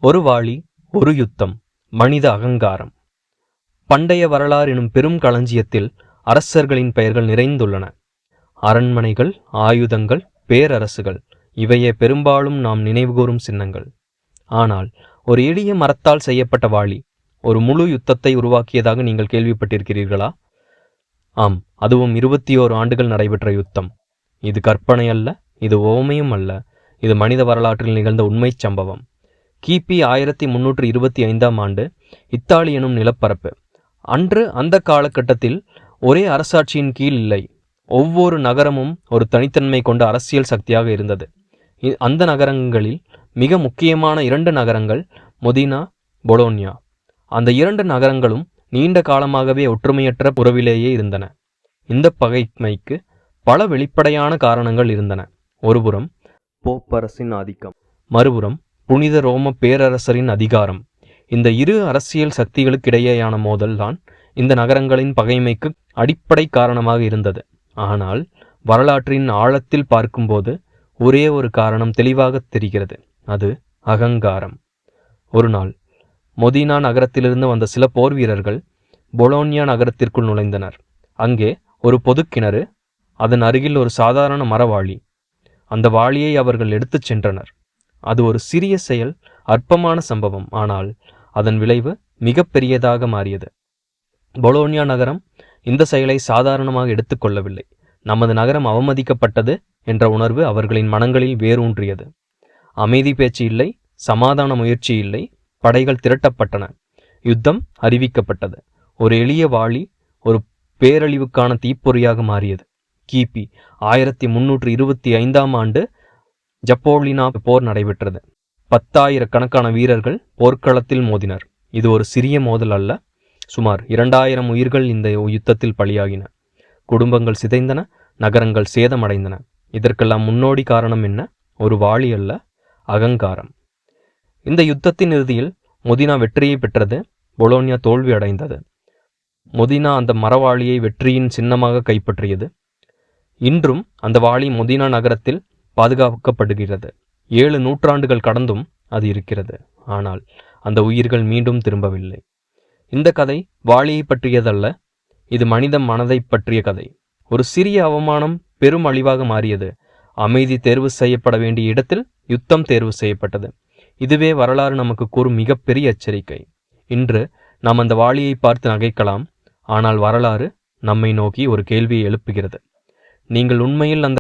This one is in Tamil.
ஒரு வாளி, ஒரு யுத்தம், மனித அகங்காரம். பண்டைய வரலாறு எனும் பெரும் களஞ்சியத்தில் அரசர்களின் பெயர்கள் நிறைந்துள்ளன. அரண்மனைகள், ஆயுதங்கள், பேரரசுகள் இவையே பெரும்பாலும் நாம் நினைவுகூரும் சின்னங்கள். ஆனால் ஒரு எளிய மரத்தால் செய்யப்பட்ட வாளி ஒரு முழு யுத்தத்தை உருவாக்கியதாக நீங்கள் கேள்விப்பட்டிருக்கிறீர்களா? ஆம், அதுவும் 21 ஆண்டுகள் நடைபெற்ற யுத்தம். இது கற்பனை அல்ல, இது ஓமையும் அல்ல, இது மனித வரலாற்றில் நிகழ்ந்த உண்மை சம்பவம். கிபி 1325ஆம் ஆண்டு இத்தாலி எனும் நிலப்பரப்பு. அன்று அந்த காலகட்டத்தில் ஒரே அரசாட்சியின் கீழ் இல்லை. ஒவ்வொரு நகரமும் ஒரு தனித்தன்மை கொண்ட அரசியல் சக்தியாக இருந்தது. அந்த நகரங்களில் மிக முக்கியமான 2 நகரங்கள் மொதினா, பொலோன்யா. அந்த 2 நகரங்களும் நீண்ட காலமாகவே ஒற்றுமையற்ற உறவிலேயே இருந்தன. இந்த பகைமைக்கு பல வெளிப்படையான காரணங்கள் இருந்தன. ஒருபுறம் போப்பரசின் ஆதிக்கம், மறுபுறம் புனித ரோம பேரரசரின் அதிகாரம். இந்த இரு அரசியல் சக்திகளுக்கிடையேயான மோதல் தான் இந்த நகரங்களின் பகைமைக்கு அடிப்படை காரணமாக இருந்தது. ஆனால் வரலாற்றின் ஆழத்தில் பார்க்கும்போது ஒரே ஒரு காரணம் தெளிவாக தெரிகிறது. அது அகங்காரம். ஒரு நாள் மொதினா நகரத்திலிருந்து வந்த சில போர் வீரர்கள் பொலோன்யா நகரத்திற்குள் நுழைந்தனர். அங்கே ஒரு பொது கிணறு, அதன் அருகில் ஒரு சாதாரண மரவாளி. அந்த வாளியை அவர்கள் எடுத்துச் சென்றனர். அது ஒரு சிறிய செயல், அற்பமான சம்பவம். ஆனால் அதன் விளைவு மிக பெரியதாக மாறியது. பொலோன்யா நகரம் இந்த செயலை சாதாரணமாக எடுத்துக்கொள்ளவில்லை. நமது நகரம் அவமதிக்கப்பட்டது என்ற உணர்வு அவர்களின் மனங்களில் வேரூன்றியது. அமைதி பேச்சு இல்லை, சமாதான முயற்சி இல்லை. படைகள் திரட்டப்பட்டன. யுத்தம் அறிவிக்கப்பட்டது. ஒரு எளிய வாளி ஒரு பேரழிவுக்கான தீப்பொறியாக மாறியது. கிபி 1325ஆம் ஆண்டு ஜப்போலினா போர் நடைபெற்றது. 10,000 கணக்கான வீரர்கள் போர்க்களத்தில் மோதினர். இது ஒரு சிறிய மோதல் அல்ல. சுமார் 2000 உயிர்கள் இந்த யுத்தத்தில் பலியாகின. குடும்பங்கள் சிதைந்தன, நகரங்கள் சேதமடைந்தன. இதற்கெல்லாம் முன்னோடி காரணம் என்ன? ஒரு வாளி அல்ல, அகங்காரம். இந்த யுத்தத்தின் இறுதியில் மொதினா வெற்றியை பெற்றது, பொலோன்யா தோல்வி அடைந்தது. மொதினா அந்த மரவாளியை வெற்றியின் சின்னமாக கைப்பற்றியது. இன்றும் அந்த வாளி மொதினா நகரத்தில் பாதுகாக்கப்படுகிறது. 7 நூற்றாண்டுகள் கடந்தும் அது இருக்கிறது. ஆனால் அந்த உயிர்கள் மீண்டும் திரும்பவில்லை. இந்த கதை வாளியை பற்றியதல்ல, இது மனித மனதை பற்றிய கதை. ஒரு சிறிய அவமானம் பெரும் அழிவாக மாறியது. அமைதி தேர்வு செய்யப்பட வேண்டிய இடத்தில் யுத்தம் தேர்வு செய்யப்பட்டது. இதுவே வரலாறு நமக்கு கூறும் மிகப்பெரிய எச்சரிக்கை. இன்று நாம் அந்த வாளியை பார்த்து நகைக்கலாம். ஆனால் வரலாறு நம்மை நோக்கி ஒரு கேள்வியை எழுப்புகிறது. நீங்கள் உண்மையில் அந்த